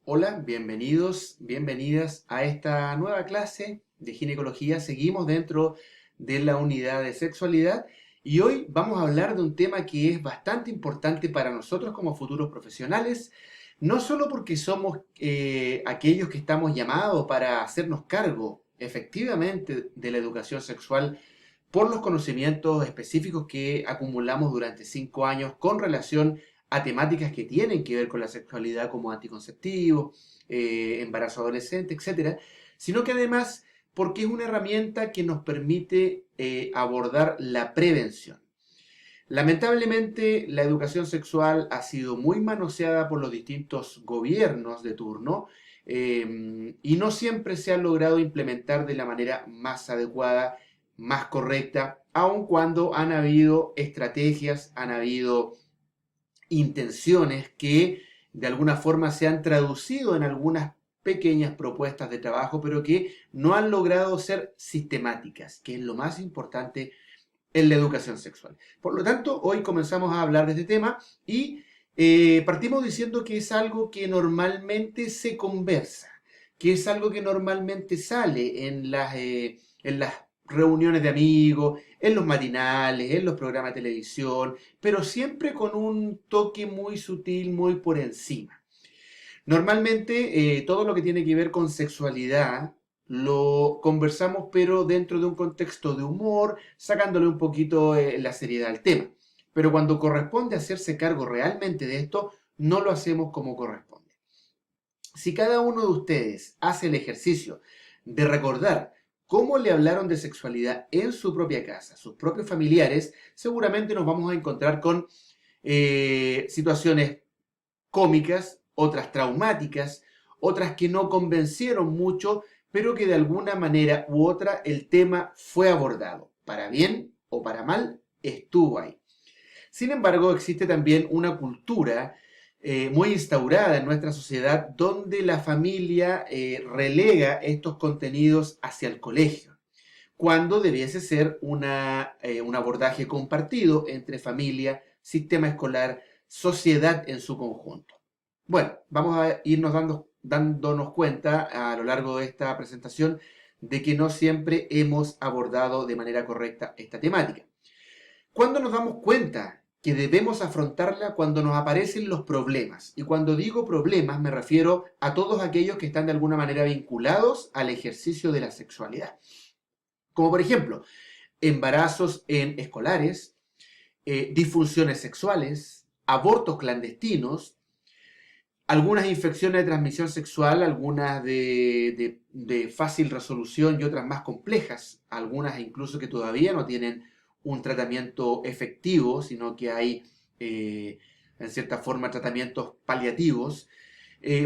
Hola, bienvenidos, bienvenidas a esta nueva clase de ginecología. Seguimos dentro de la unidad de sexualidad y hoy vamos a hablar de un tema que es bastante importante para nosotros como futuros profesionales, no solo porque somos aquellos que estamos llamados para hacernos cargo efectivamente de la educación sexual por los conocimientos específicos que acumulamos durante 5 años con relación a temáticas que tienen que ver con la sexualidad como anticonceptivos, embarazo adolescente, etcétera, sino que además porque es una herramienta que nos permite abordar la prevención. Lamentablemente, la educación sexual ha sido muy manoseada por los distintos gobiernos de turno y no siempre se ha logrado implementar de la manera más adecuada, más correcta, aun cuando han habido estrategias, han habido intenciones que de alguna forma se han traducido en algunas pequeñas propuestas de trabajo, pero que no han logrado ser sistemáticas, que es lo más importante en la educación sexual. Por lo tanto, hoy comenzamos a hablar de este tema y partimos diciendo que es algo que normalmente se conversa, que es algo que normalmente sale en las reuniones de amigos, en los matinales, en los programas de televisión, pero siempre con un toque muy sutil, muy por encima. Normalmente todo lo que tiene que ver con sexualidad lo conversamos pero dentro de un contexto de humor, sacándole un poquito la seriedad al tema. Pero cuando corresponde hacerse cargo realmente de esto, no lo hacemos como corresponde. Si cada uno de ustedes hace el ejercicio de recordar cómo le hablaron de sexualidad en su propia casa, sus propios familiares, seguramente nos vamos a encontrar con situaciones cómicas, otras traumáticas, otras que no convencieron mucho, pero que de alguna manera u otra el tema fue abordado. Para bien o para mal, estuvo ahí. Sin embargo, existe también una cultura muy instaurada en nuestra sociedad donde la familia relega estos contenidos hacia el colegio, cuando debiese ser un abordaje compartido entre familia, sistema escolar, sociedad en su conjunto. Bueno, vamos a irnos dándonos cuenta a lo largo de esta presentación de que no siempre hemos abordado de manera correcta esta temática. ¿Cuándo nos damos cuenta que debemos afrontarla? Cuando nos aparecen los problemas. Y cuando digo problemas me refiero a todos aquellos que están de alguna manera vinculados al ejercicio de la sexualidad. Como por ejemplo, embarazos en escolares, disfunciones sexuales, abortos clandestinos, algunas infecciones de transmisión sexual, algunas de fácil resolución y otras más complejas, algunas incluso que todavía no tienen un tratamiento efectivo, sino que hay, en cierta forma, tratamientos paliativos,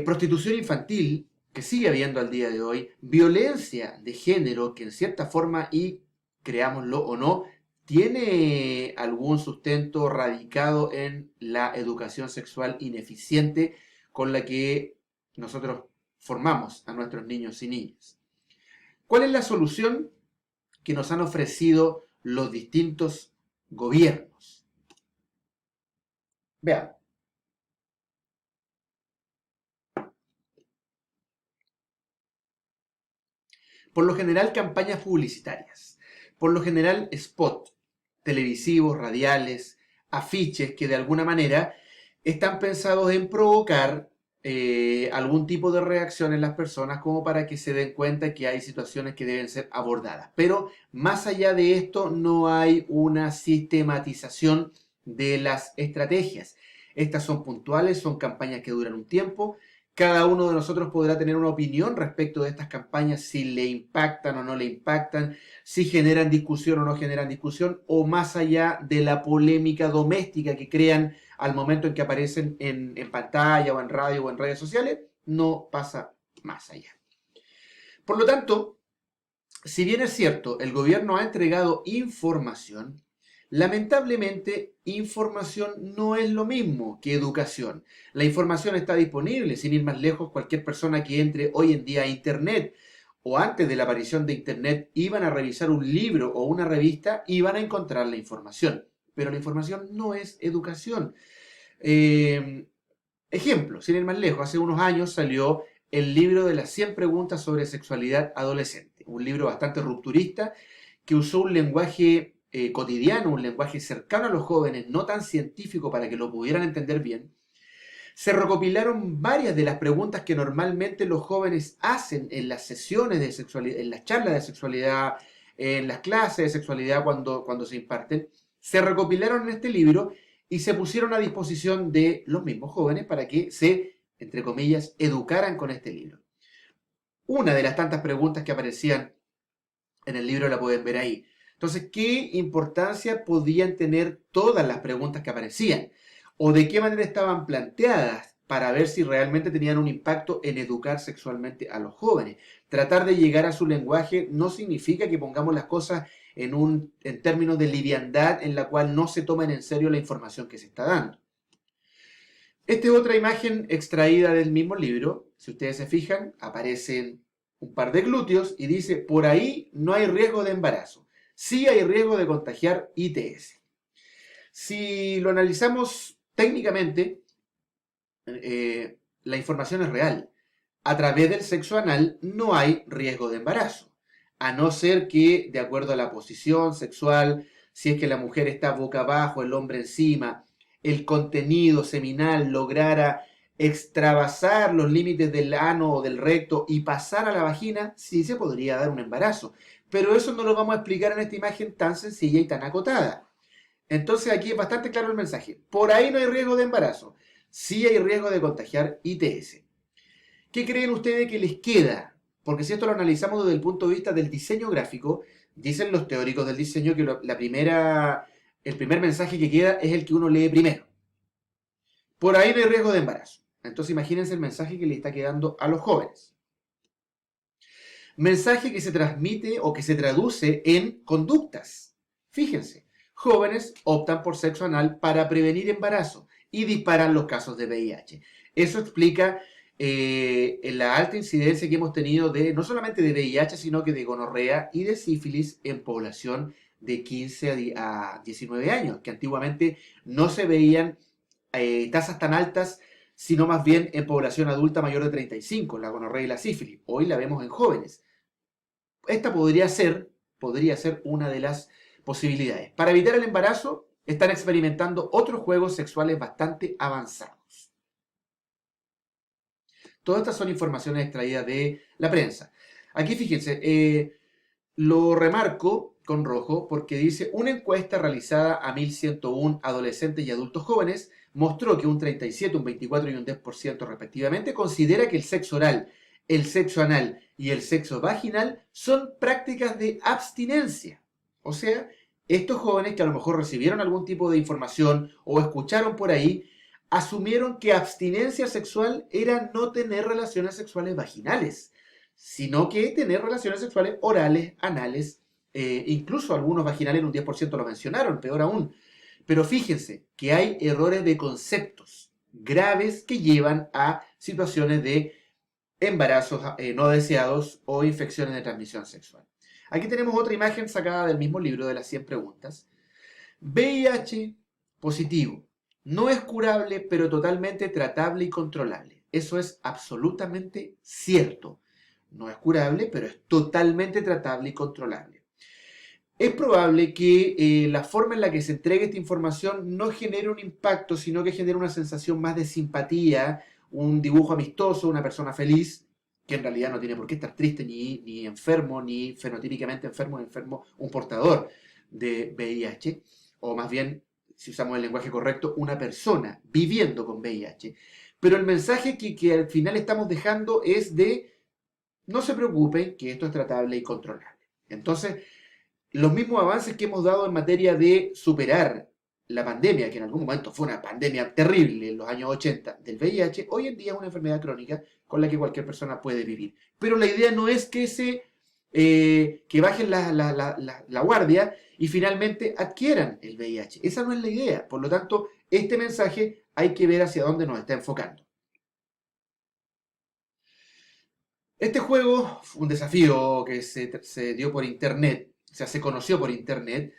prostitución infantil, que sigue habiendo al día de hoy, violencia de género, que en cierta forma, y creámoslo o no, tiene algún sustento radicado en la educación sexual ineficiente con la que nosotros formamos a nuestros niños y niñas. ¿Cuál es la solución que nos han ofrecido los distintos gobiernos? Veamos. Por lo general, campañas publicitarias. Por lo general, spot televisivos, radiales, afiches que de alguna manera están pensados en provocar algún tipo de reacción en las personas como para que se den cuenta que hay situaciones que deben ser abordadas. Pero más allá de esto no hay una sistematización de las estrategias. Estas son puntuales, son campañas que duran un tiempo. Cada uno de nosotros podrá tener una opinión respecto de estas campañas, si le impactan o no le impactan, si generan discusión o no generan discusión, o más allá de la polémica doméstica que crean al momento en que aparecen en pantalla o en radio o en redes sociales, no pasa más allá. Por lo tanto, si bien es cierto, el gobierno ha entregado información, lamentablemente información no es lo mismo que educación. La información está disponible, sin ir más lejos, cualquier persona que entre hoy en día a Internet o antes de la aparición de Internet iban a revisar un libro o una revista y van a encontrar la información. Pero la información no es educación. Eh, Ejemplo, sin ir más lejos, hace unos años salió el libro de las 100 preguntas sobre sexualidad adolescente, un libro bastante rupturista que usó un lenguaje cotidiano, un lenguaje cercano a los jóvenes, no tan científico para que lo pudieran entender bien. Se recopilaron varias de las preguntas que normalmente los jóvenes hacen en las sesiones de sexualidad, en las charlas de sexualidad, en las clases de sexualidad cuando se imparten. Se recopilaron en este libro y se pusieron a disposición de los mismos jóvenes para que se, entre comillas, educaran con este libro. Una de las tantas preguntas que aparecían en el libro la pueden ver ahí. Entonces, ¿qué importancia podían tener todas las preguntas que aparecían? ¿O de qué manera estaban planteadas para ver si realmente tenían un impacto en educar sexualmente a los jóvenes? Tratar de llegar a su lenguaje no significa que pongamos las cosas en términos de liviandad en la cual no se tomen en serio la información que se está dando. Esta es otra imagen extraída del mismo libro. Si ustedes se fijan, aparecen un par de glúteos y dice, por ahí no hay riesgo de embarazo. Sí hay riesgo de contagiar ITS. Si lo analizamos técnicamente, la información es real. A través del sexo anal no hay riesgo de embarazo, a no ser que, de acuerdo a la posición sexual, si es que la mujer está boca abajo, el hombre encima, el contenido seminal lograra extravasar los límites del ano o del recto y pasar a la vagina, sí se podría dar un embarazo. Pero eso no lo vamos a explicar en esta imagen tan sencilla y tan acotada. Entonces aquí es bastante claro el mensaje. Por ahí no hay riesgo de embarazo. Sí hay riesgo de contagiar ITS. ¿Qué creen ustedes que les queda? Porque si esto lo analizamos desde el punto de vista del diseño gráfico, dicen los teóricos del diseño que el primer mensaje que queda es el que uno lee primero. Por ahí no hay riesgo de embarazo. Entonces imagínense el mensaje que le está quedando a los jóvenes. Mensaje que se transmite o que se traduce en conductas. Fíjense, jóvenes optan por sexo anal para prevenir embarazo y disparan los casos de VIH. Eso explica la alta incidencia que hemos tenido de no solamente de VIH, sino que de gonorrea y de sífilis en población de 15 a 19 años, que antiguamente no se veían tasas tan altas, sino más bien en población adulta mayor de 35, la gonorrea y la sífilis. Hoy la vemos en jóvenes. Esta podría ser una de las posibilidades. Para evitar el embarazo, están experimentando otros juegos sexuales bastante avanzados. Todas estas son informaciones extraídas de la prensa. Aquí fíjense, lo remarco con rojo porque dice, una encuesta realizada a 1.101 adolescentes y adultos jóvenes mostró que un 37, un 24 y un 10% respectivamente considera que el sexo oral, el sexo anal y el sexo vaginal son prácticas de abstinencia. O sea, estos jóvenes que a lo mejor recibieron algún tipo de información o escucharon por ahí, asumieron que abstinencia sexual era no tener relaciones sexuales vaginales, sino que tener relaciones sexuales orales, anales, incluso algunos vaginales en un 10% lo mencionaron, peor aún. Pero fíjense que hay errores de conceptos graves que llevan a situaciones de embarazos no deseados o infecciones de transmisión sexual. Aquí tenemos otra imagen sacada del mismo libro de las 100 preguntas. VIH positivo. No es curable, pero totalmente tratable y controlable. Eso es absolutamente cierto. No es curable, pero es totalmente tratable y controlable. Es probable que la forma en la que se entregue esta información no genere un impacto, sino que genere una sensación más de simpatía, un dibujo amistoso, una persona feliz, que en realidad no tiene por qué estar triste, ni enfermo, ni fenotípicamente enfermo, un portador de VIH, o más bien, si usamos el lenguaje correcto, una persona viviendo con VIH. Pero el mensaje que al final estamos dejando es de no se preocupen, que esto es tratable y controlable. Entonces, los mismos avances que hemos dado en materia de superar la pandemia, que en algún momento fue una pandemia terrible en los años 80 del VIH, hoy en día es una enfermedad crónica con la que cualquier persona puede vivir. Pero la idea no es que bajen la guardia y finalmente adquieran el VIH. Esa no es la idea. Por lo tanto, este mensaje hay que ver hacia dónde nos está enfocando. Este juego fue un desafío que se dio por internet, o sea, se conoció por internet.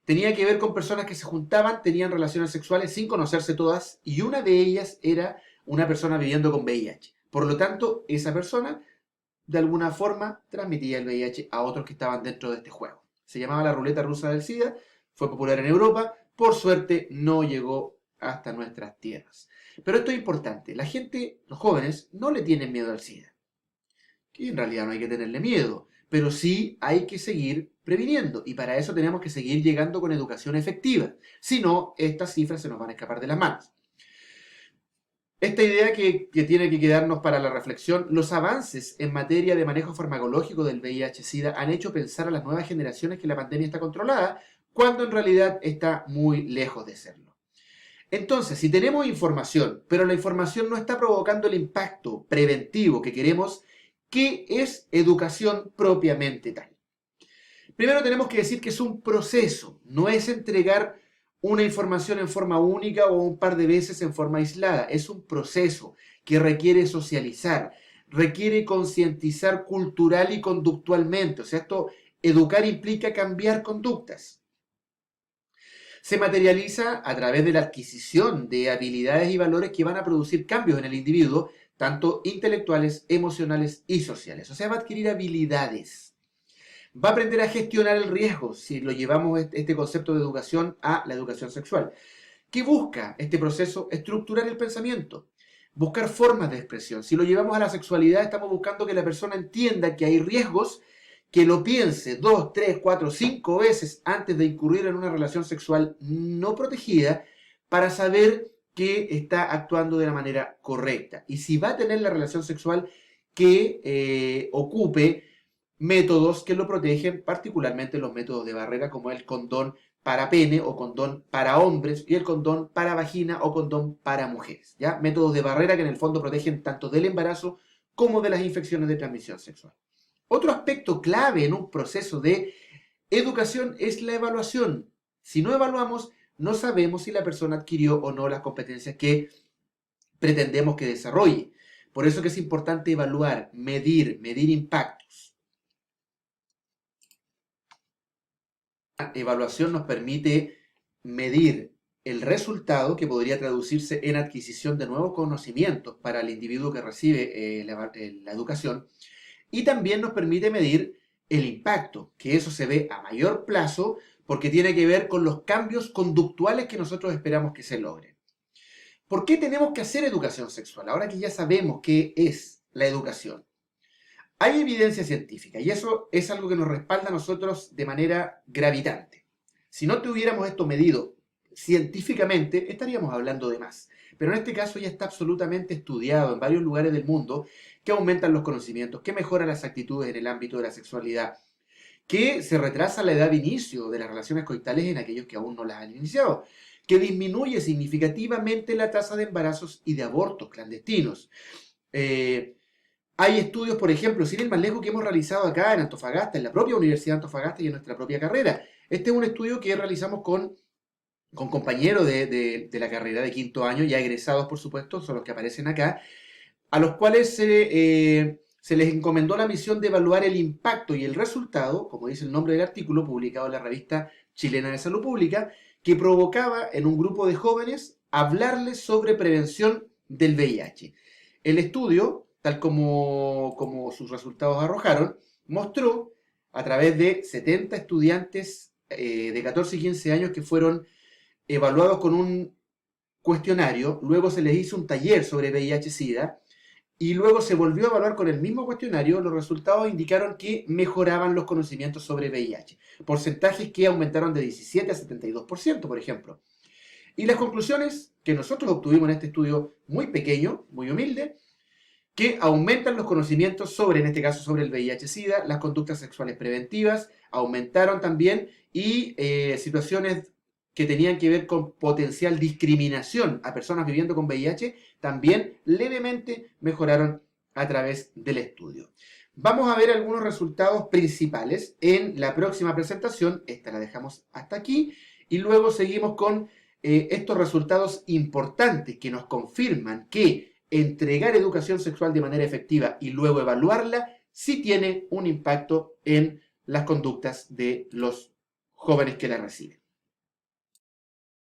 Tenía que ver con personas que se juntaban, tenían relaciones sexuales sin conocerse todas, y una de ellas era una persona viviendo con VIH. Por lo tanto, esa persona de alguna forma transmitía el VIH a otros que estaban dentro de este juego. Se llamaba la ruleta rusa del SIDA, fue popular en Europa, por suerte no llegó hasta nuestras tierras. Pero esto es importante, la gente, los jóvenes, no le tienen miedo al SIDA, que en realidad no hay que tenerle miedo, pero sí hay que seguir previniendo, y para eso tenemos que seguir llegando con educación efectiva, si no, estas cifras se nos van a escapar de las manos. Esta idea que tiene que quedarnos para la reflexión, los avances en materia de manejo farmacológico del VIH-Sida han hecho pensar a las nuevas generaciones que la pandemia está controlada, cuando en realidad está muy lejos de serlo. Entonces, si tenemos información, pero la información no está provocando el impacto preventivo que queremos, ¿qué es educación propiamente tal? Primero tenemos que decir que es un proceso, no es entregar una información en forma única o un par de veces en forma aislada. Es un proceso que requiere socializar, requiere concientizar cultural y conductualmente. O sea, educar implica cambiar conductas. Se materializa a través de la adquisición de habilidades y valores que van a producir cambios en el individuo, tanto intelectuales, emocionales y sociales. O sea, va a adquirir habilidades. Va a aprender a gestionar el riesgo, si lo llevamos este concepto de educación a la educación sexual. ¿Qué busca este proceso? Estructurar el pensamiento, buscar formas de expresión. Si lo llevamos a la sexualidad, estamos buscando que la persona entienda que hay riesgos, que lo piense 2, 3, 4, 5 veces antes de incurrir en una relación sexual no protegida, para saber que está actuando de la manera correcta. Y si va a tener la relación sexual, que ocupe métodos que lo protegen, particularmente los métodos de barrera como el condón para pene o condón para hombres y el condón para vagina o condón para mujeres, ¿ya? Métodos de barrera que en el fondo protegen tanto del embarazo como de las infecciones de transmisión sexual. Otro aspecto clave en un proceso de educación es la evaluación. Si no evaluamos, no sabemos si la persona adquirió o no las competencias que pretendemos que desarrolle. Por eso que es importante evaluar, medir impactos. Evaluación nos permite medir el resultado, que podría traducirse en adquisición de nuevos conocimientos para el individuo que recibe la educación, y también nos permite medir el impacto, que eso se ve a mayor plazo porque tiene que ver con los cambios conductuales que nosotros esperamos que se logren. ¿Por qué tenemos que hacer educación sexual? Ahora que ya sabemos qué es la educación. Hay evidencia científica y eso es algo que nos respalda a nosotros de manera gravitante. Si no tuviéramos esto medido científicamente, estaríamos hablando de más. Pero en este caso ya está absolutamente estudiado en varios lugares del mundo que aumentan los conocimientos, que mejoran las actitudes en el ámbito de la sexualidad, que se retrasa la edad de inicio de las relaciones coitales en aquellos que aún no las han iniciado, que disminuye significativamente la tasa de embarazos y de abortos clandestinos. Hay estudios, por ejemplo, sin ir más lejos, que hemos realizado acá en Antofagasta, en la propia Universidad de Antofagasta y en nuestra propia carrera. Este es un estudio que realizamos con compañeros de la carrera de quinto año, ya egresados, por supuesto, son los que aparecen acá, a los cuales se les encomendó la misión de evaluar el impacto y el resultado, como dice el nombre del artículo, publicado en la revista Chilena de Salud Pública, que provocaba en un grupo de jóvenes hablarles sobre prevención del VIH. El estudio, tal como sus resultados arrojaron, mostró a través de 70 estudiantes de 14 y 15 años que fueron evaluados con un cuestionario, luego se les hizo un taller sobre VIH-Sida y luego se volvió a evaluar con el mismo cuestionario. Los resultados indicaron que mejoraban los conocimientos sobre VIH, porcentajes que aumentaron de 17 a 72%, por ejemplo. Y las conclusiones que nosotros obtuvimos en este estudio muy pequeño, muy humilde, que aumentan los conocimientos sobre, en este caso, sobre el VIH-Sida, las conductas sexuales preventivas, aumentaron también, y situaciones que tenían que ver con potencial discriminación a personas viviendo con VIH, también levemente mejoraron a través del estudio. Vamos a ver algunos resultados principales en la próxima presentación. Esta la dejamos hasta aquí y luego seguimos con estos resultados importantes que nos confirman que entregar educación sexual de manera efectiva y luego evaluarla sí tiene un impacto en las conductas de los jóvenes que la reciben.